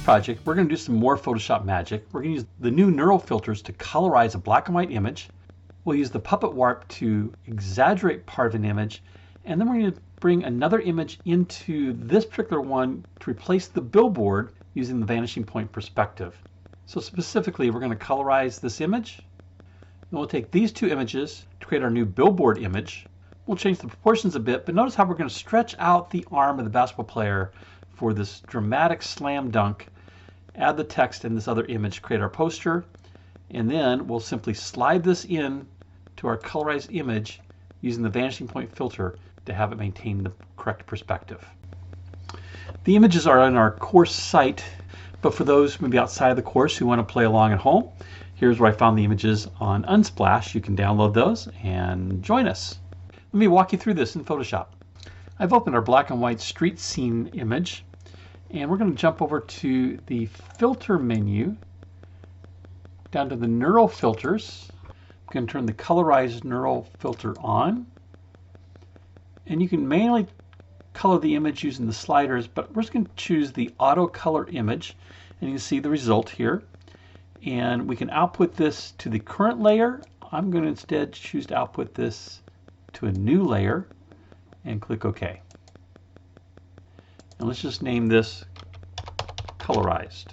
project, we're going to do some more Photoshop magic. We're going to use the new neural filters to colorize a black and white image. We'll use the puppet warp to exaggerate part of an image, and then we're going to bring another image into this particular one to replace the billboard using the vanishing point perspective. So specifically, we're going to colorize this image. And we'll take these two images to create our new billboard image. We'll change the proportions a bit, but notice how we're going to stretch out the arm of the basketball player for this dramatic slam dunk. Add the text in this other image, create our poster, and then we'll simply slide this in to our colorized image using the vanishing point filter to have it maintain the correct perspective. The images are on our course site, but for those maybe outside of the course who want to play along at home, here's where I found the images on Unsplash. You can download those and join us. Let me walk you through this in Photoshop. I've opened our black and white street scene image, and we're going to jump over to the filter menu, down to the neural filters. I'm going to turn the Colorize neural filter on, and you can manually color the image using the sliders, but we're just going to choose the auto color image, and you can see the result here. And we can output this to the current layer. I'm going to instead choose to output this to a new layer and click OK. And let's just name this Colorized.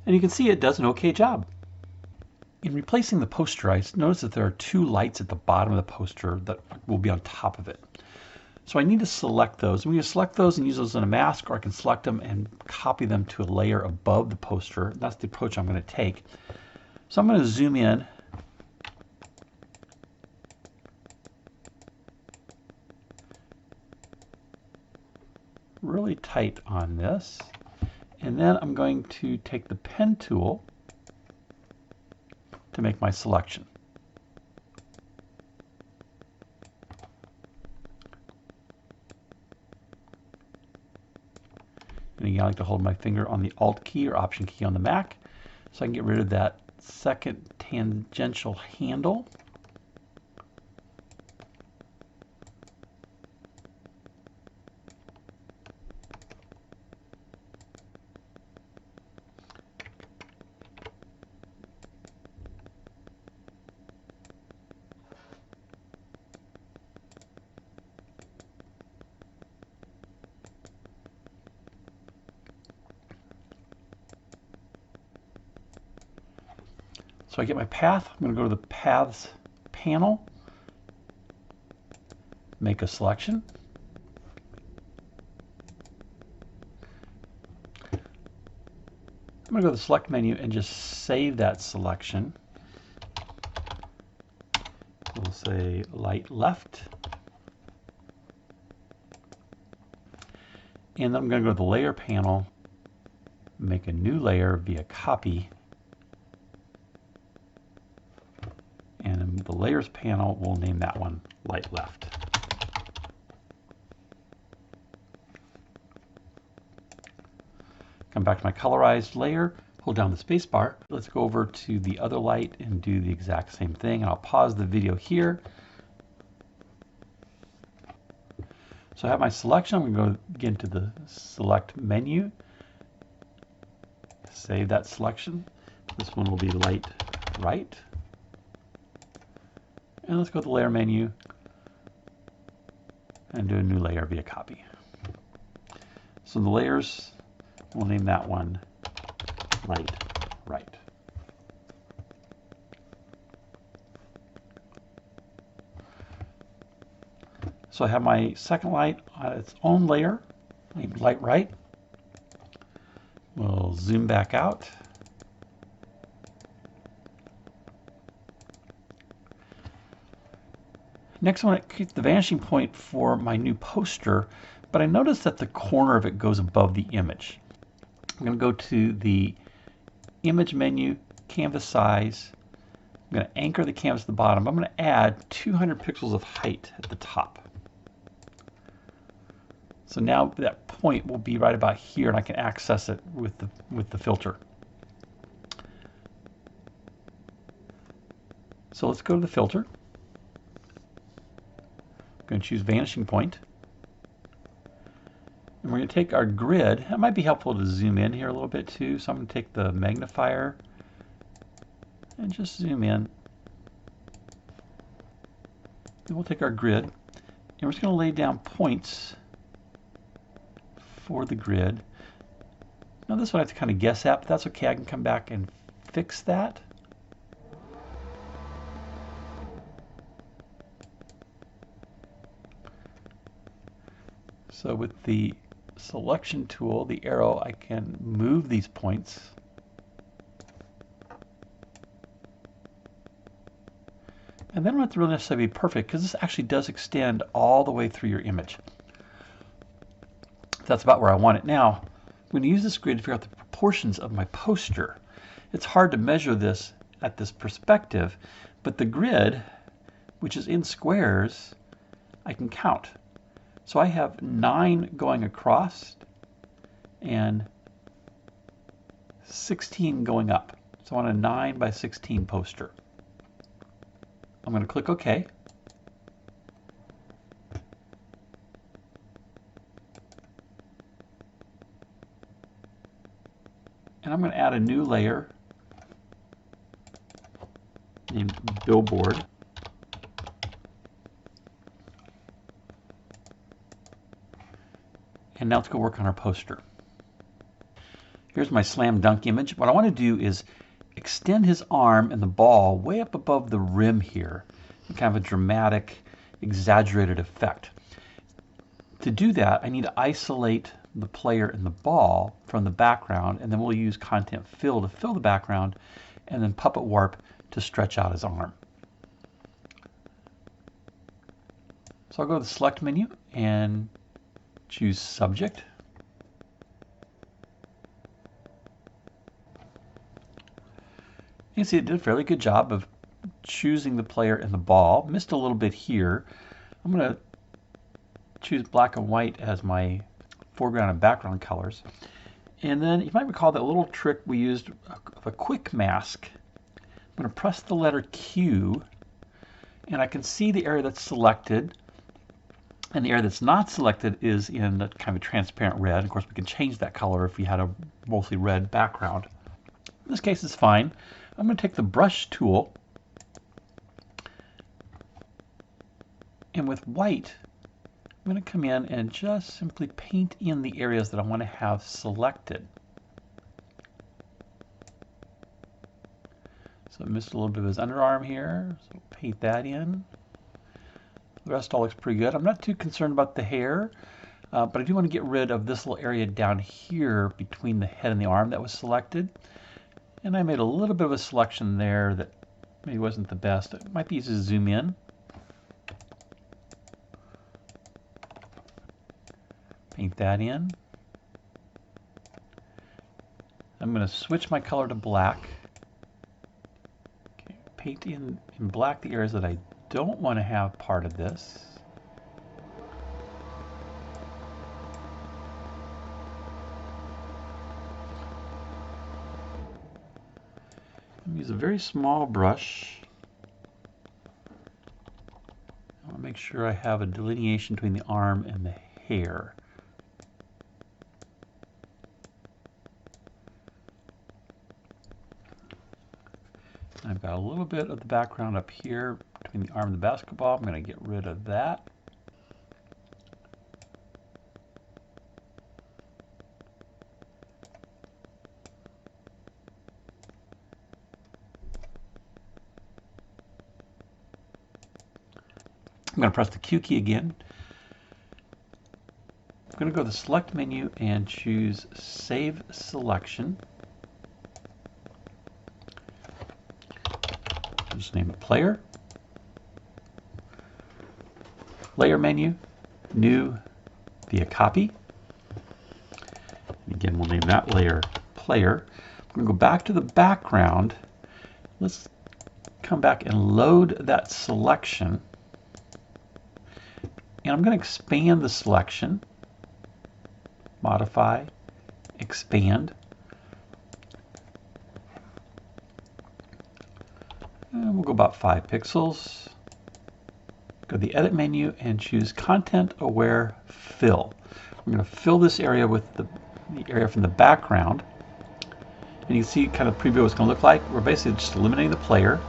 And you can see it does an okay job. In replacing the poster, I notice that there are two lights at the bottom of the poster that will be on top of it. So I need to select those. I'm going to select those and use those in a mask, or I can select them and copy them to a layer above the poster. That's the approach I'm going to take. So I'm going to zoom in. Really tight on this. And then I'm going to take the pen tool to make my selection. And again, I like to hold my finger on the Alt key or Option key on the Mac so I can get rid of that second tangential handle. So I get my path. I'm going to go to the Paths panel, make a selection. I'm going to go to the Select menu and just save that selection. We'll say light left. And then I'm going to go to the Layer panel, make a new layer via Copy. And in the Layers panel, we'll name that one Light Left. Come back to my colorized layer, hold down the space bar. Let's go over to the other light and do the exact same thing. And I'll pause the video here. So I have my selection. I'm going to go again to the Select menu, save that selection. This one will be Light Right. And let's go to the Layer menu and do a new layer via Copy. So the layers, we'll name that one Light Right. So I have my second light on its own layer, named Light Right. We'll zoom back out. Next, I want to keep the vanishing point for my new poster, but I noticed that the corner of it goes above the image. I'm going to go to the Image menu, Canvas Size. I'm going to anchor the canvas at the bottom. I'm going to add 200 pixels of height at the top. So now that point will be right about here, and I can access it with the filter. So let's go to the filter. I'm going to choose Vanishing Point. And we're we're going to take our grid. It might be helpful to zoom in here a little bit too. So I'm going to take the magnifier and just zoom in. And we'll take our grid and we're just going to lay down points for the grid. Now this one I have to kind of guess at, but that's okay. I can come back and fix that. So with the selection tool, the arrow, I can move these points. And then I don't have to really necessarily be perfect because this actually does extend all the way through your image. That's about where I want it. Now, I'm going to use this grid to figure out the proportions of my poster. It's hard to measure this at this perspective, but the grid, which is in squares, I can count. So I have 9 going across and 16 going up. So I want a 9 by 16 poster. I'm going to click OK. And I'm going to add a new layer named billboard. And now let's go work on our poster. Here's my slam dunk image. What I want to do is extend his arm and the ball way up above the rim here, in kind of a dramatic, exaggerated effect. To do that, I need to isolate the player and the ball from the background, and then we'll use content fill to fill the background, and then puppet warp to stretch out his arm. So I'll go to the select menu and choose subject. You can see it did a fairly good job of choosing the player and the ball. Missed a little bit here. I'm going to choose black and white as my foreground and background colors. And then you might recall that little trick we used of a quick mask. I'm going to press the letter Q, and I can see the area that's selected. And the area that's not selected is in a kind of transparent red. Of course, we can change that color if we had a mostly red background. In this case, it's fine. I'm going to take the brush tool, and with white, I'm going to come in and just simply paint in the areas that I want to have selected. So I missed a little bit of his underarm here, so paint that in. The rest all looks pretty good. I'm not too concerned about the hair, but I do want to get rid of this little area down here between the head and the arm that was selected. And I made a little bit of a selection there that maybe wasn't the best. It might be easy to zoom in. Paint that in. I'm going to switch my color to black. Okay, paint in black the areas that I don't want to have part of this. Use a very small brush. I want to make sure I have a delineation between the arm and the hair. I've got a little bit of the background up here between the arm and the basketball. I'm going to get rid of that. I'm going to press the Q key again. I'm going to go to the select menu and choose Save Selection. Just name it Player. Layer menu, New, via Copy. And again, we'll name that layer Player. I'm going to go back to the background. Let's come back and load that selection. And I'm going to expand the selection, modify, expand. And we'll go about 5 pixels. Go to the Edit menu and choose Content Aware Fill. We're going to fill this area with the area from the background. And you can see kind of preview what it's going to look like. We're basically just eliminating the player.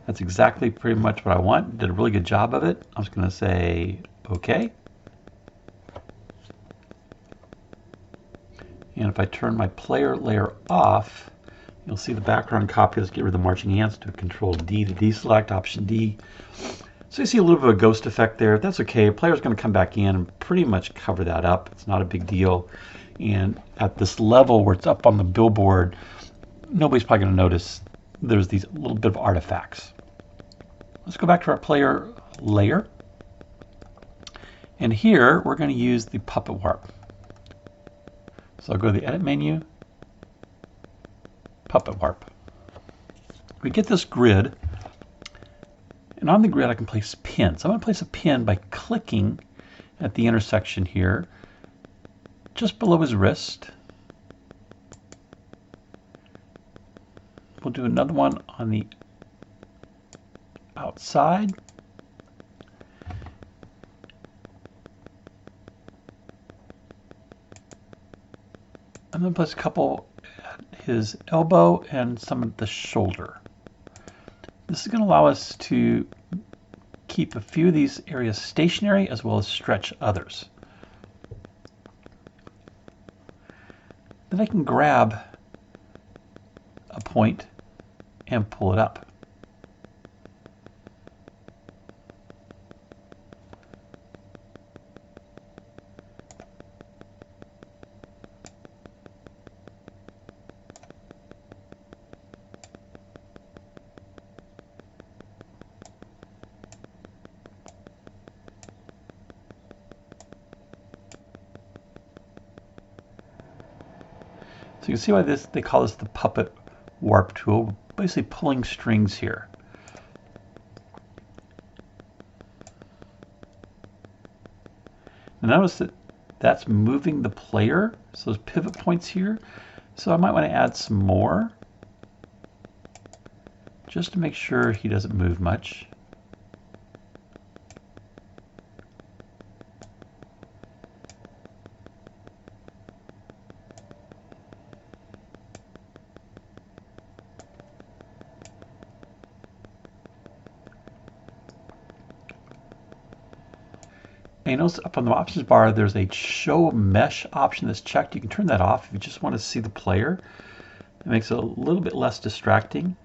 That's exactly pretty much what I want. Did a really good job of it. I'm just going to say OK. And if I turn my player layer off, you'll see the background copy. Let's get rid of the marching ants. Do Control D to deselect, Option D. So you see a little bit of a ghost effect there. That's okay. A player's going to come back in and pretty much cover that up. It's not a big deal. And at this level where it's up on the billboard, nobody's probably going to notice there's these little bit of artifacts. Let's go back to our player layer. And here we're going to use the puppet warp. So I'll go to the Edit menu, Puppet Warp. We get this grid, and on the grid I can place pins. I'm going to place a pin by clicking at the intersection here, just below his wrist. We'll do another one on the outside. I'm going to place a couple at his elbow and some at the shoulder. This is going to allow us to keep a few of these areas stationary as well as stretch others. Then I can grab a point and pull it up. So you can see why they call this the puppet warp tool, basically pulling strings here. Now notice that that's moving the player, so those pivot points here. So I might want to add some more just to make sure he doesn't move much. And you notice up on the options bar there's a show mesh option that's checked. You can turn that off if you just want to see the player. It makes it a little bit less distracting.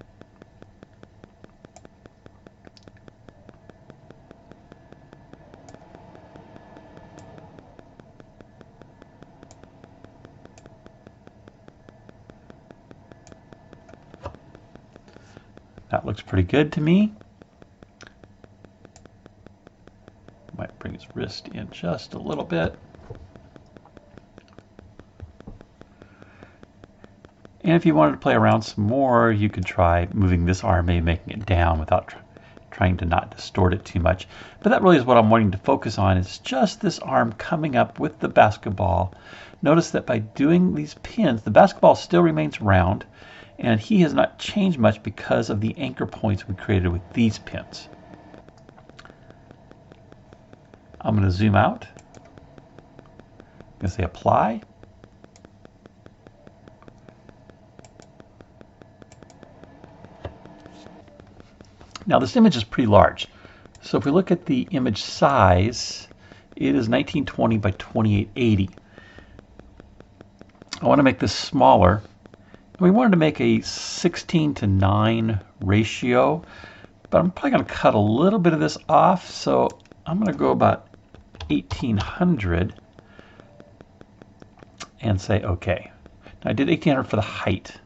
That looks pretty good to me. Might bring his wrist in just a little bit. And if you wanted to play around some more, you could try moving this arm, maybe making it down without trying to not distort it too much. But that really is what I'm wanting to focus on, is just this arm coming up with the basketball. Notice that by doing these pins, the basketball still remains round, and he has not changed much because of the anchor points we created with these pins. I'm going to zoom out. I'm going to say apply. Now this image is pretty large. So if we look at the image size, it is 1920 by 2880. I want to make this smaller. We wanted to make a 16:9 ratio, but I'm probably going to cut a little bit of this off. So I'm going to go about 1800 and say OK. Now I did 1800 for the height.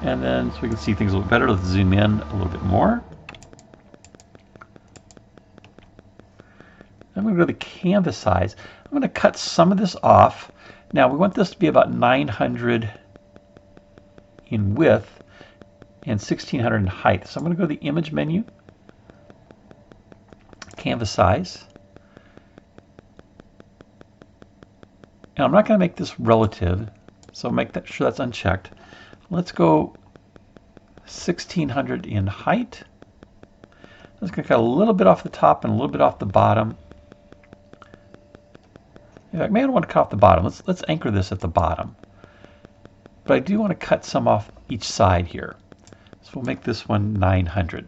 And then so we can see things a little better, let's zoom in a little bit more. I'm going to go to the canvas size. I'm going to cut some of this off. Now we want this to be about 900 in width and 1600 in height. So I'm going to go to the image menu, canvas size. And I'm not going to make this relative, so make sure that's unchecked. Let's go 1600 in height. I'm just going to cut a little bit off the top and a little bit off the bottom. In fact, maybe I don't want to cut off the bottom. Let's anchor this at the bottom. But I do want to cut some off each side here. So we'll make this one 900.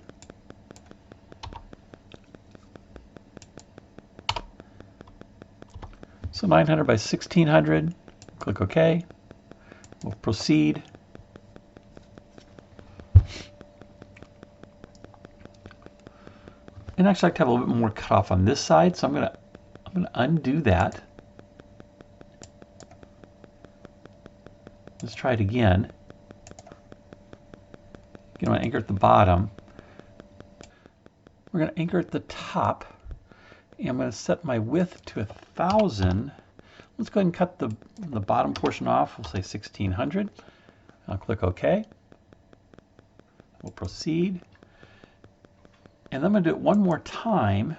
So 900 by 1600. Click OK. We'll proceed. And actually, I like to have a little bit more cut off on this side, so I'm gonna undo that. Let's try it again. Again, I'm going to anchor at the bottom. We're going to anchor at the top. And I'm going to set my width to 1000. Let's go ahead and cut the bottom portion off. We'll say 1600. I'll click OK. We'll proceed. And then I'm going to do it one more time.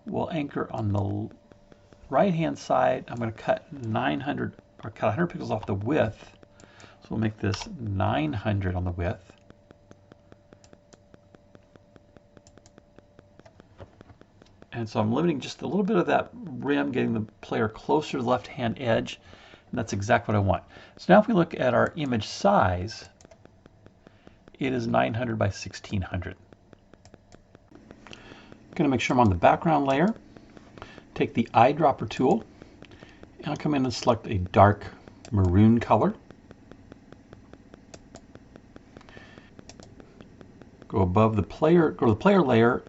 We'll anchor on the right-hand side. I'm going to cut 900 or cut 100 pixels off the width. So we'll make this 900 on the width. And so I'm limiting just a little bit of that rim, getting the player closer to the left-hand edge. And that's exactly what I want. So now if we look at our image size, it is 900 by 1600. I'm going to make sure I'm on the background layer. Take the eyedropper tool, and I'll come in and select a dark maroon color. Go above the player, go to the player layer,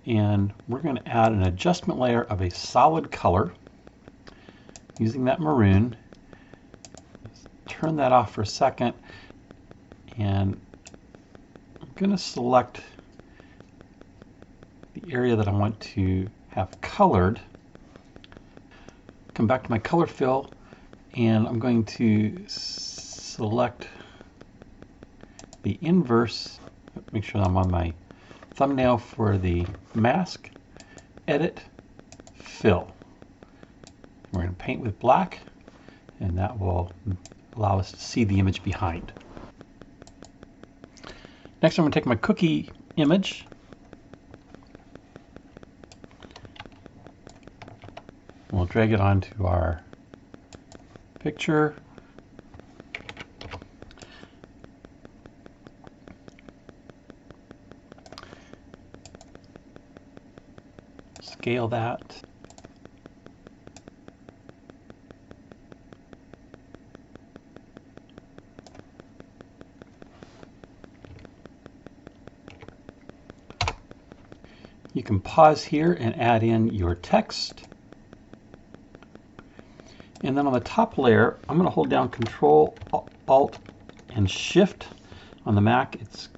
and we're going to add an adjustment layer of a solid color using that maroon. Turn that off for a second, and I'm going to select the area that I want to have colored. Come back to my color fill, and I'm going to select the inverse. Make sure I'm on my thumbnail for the mask. Edit, fill. We're going to paint with black, and that will allow us to see the image behind. Next, I'm going to take my cookie image. We'll drag it onto our picture. Scale that. You can pause here and add in your text. And then on the top layer, I'm going to hold down Control, Alt, and Shift. On the Mac, it's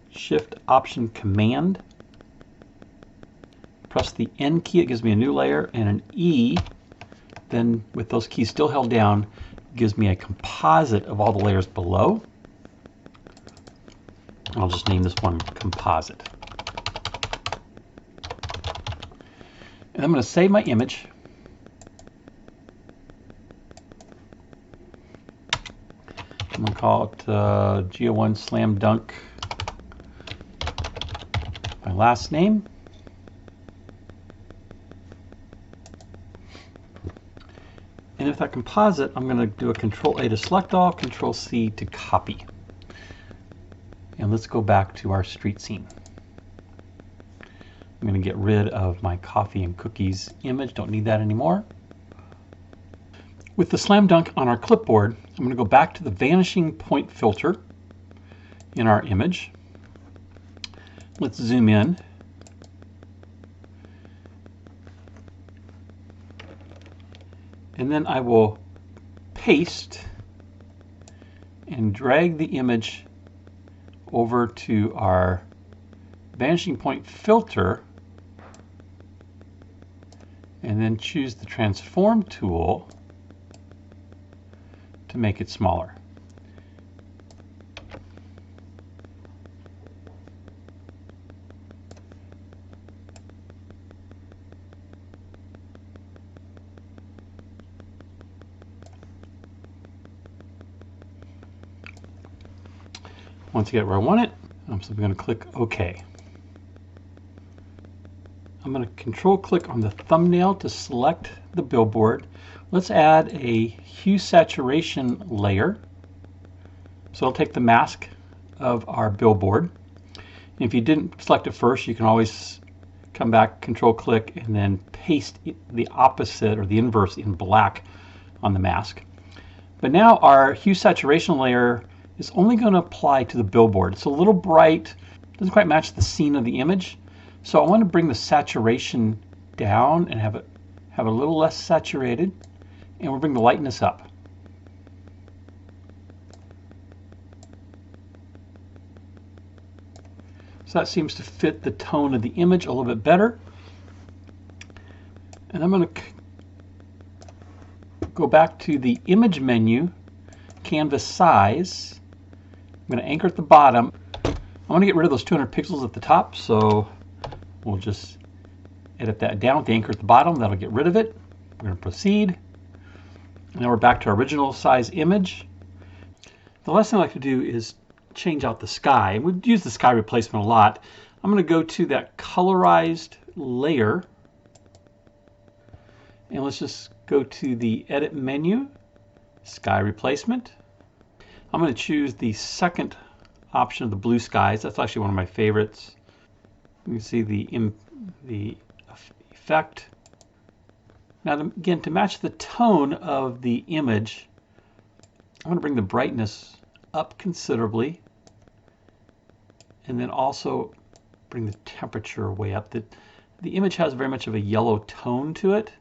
Shift, Option, Command. Press the N key, it gives me a new layer, and an E, then with those keys still held down, gives me a composite of all the layers below. I'll just name this one Composite. And I'm going to save my image. I'm going to call it Geo1 Slam Dunk, my last name. And with that composite, I'm going to do a Control A to select all, Control C to copy. And let's go back to our street scene. I'm going to get rid of my coffee and cookies image. Don't need that anymore. With the slam dunk on our clipboard, I'm going to go back to the Vanishing Point filter in our image. Let's zoom in. And then I will paste and drag the image over to our Vanishing Point filter, and then choose the Transform tool to make it smaller. Once I get where I want it, I'm simply going to click OK. I'm going to control click on the thumbnail to select the billboard. Let's add a hue saturation layer. So I'll take the mask of our billboard. And if you didn't select it first, you can always come back, control click, and then paste the opposite or the inverse in black on the mask. But now our hue saturation layer is only going to apply to the billboard. It's a little bright, doesn't quite match the scene of the image. So I want to bring the saturation down and have it a little less saturated, and we'll bring the lightness up. So that seems to fit the tone of the image a little bit better. And I'm going to go back to the image menu, canvas size. I'm going to anchor at the bottom. I want to get rid of those 200 pixels at the top, so we'll just edit that down with the anchor at the bottom. That'll get rid of it. We're going to proceed. Now we're back to our original size image. The last thing I like to do is change out the sky. We've used the sky replacement a lot. I'm going to go to that colorized layer, and let's just go to the edit menu, sky replacement. I'm going to choose the second option of the blue skies. That's actually one of my favorites. You can see the effect. Now again, to match the tone of the image, I'm going to bring the brightness up considerably, and then also bring the temperature way up. The image has very much of a yellow tone to it,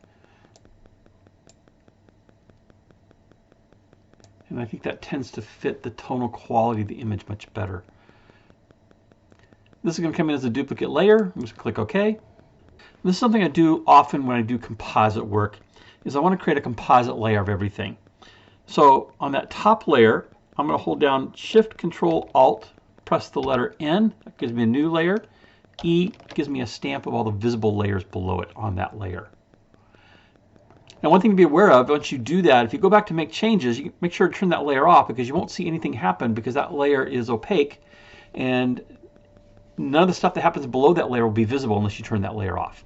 and I think that tends to fit the tonal quality of the image much better. This is going to come in as a duplicate layer. I'm just going to click OK. This is something I do often when I do composite work, is I want to create a composite layer of everything. So on that top layer, I'm going to hold down Shift, Control, Alt, press the letter N. That gives me a new layer. E gives me a stamp of all the visible layers below it on that layer. Now, one thing to be aware of, once you do that, if you go back to make changes, you make sure to turn that layer off, because you won't see anything happen because that layer is opaque, and none of the stuff that happens below that layer will be visible unless you turn that layer off.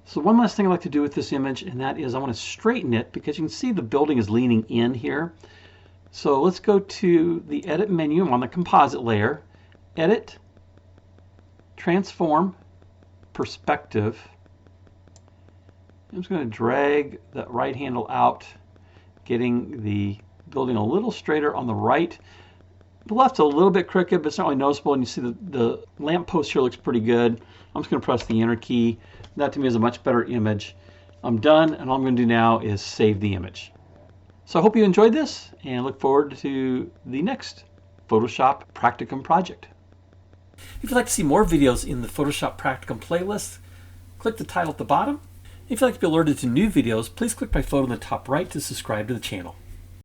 So one last thing I like to do with this image, and that is I want to straighten it, because you can see the building is leaning in here. So let's go to the edit menu. I'm on the composite layer, edit, transform, perspective. I'm just going to drag that right handle out, getting the building a little straighter on the right. The left's a little bit crooked, but it's not really noticeable, and you see the lamp post here looks pretty good. I'm just going to press the enter key. That to me is a much better image. I'm done, and all I'm going to do now is save the image. So I hope you enjoyed this, and look forward to the next Photoshop Practicum project. If you'd like to see more videos in the Photoshop Practicum playlist, click the title at the bottom. If you'd like to be alerted to new videos, please click my photo in the top right to subscribe to the channel.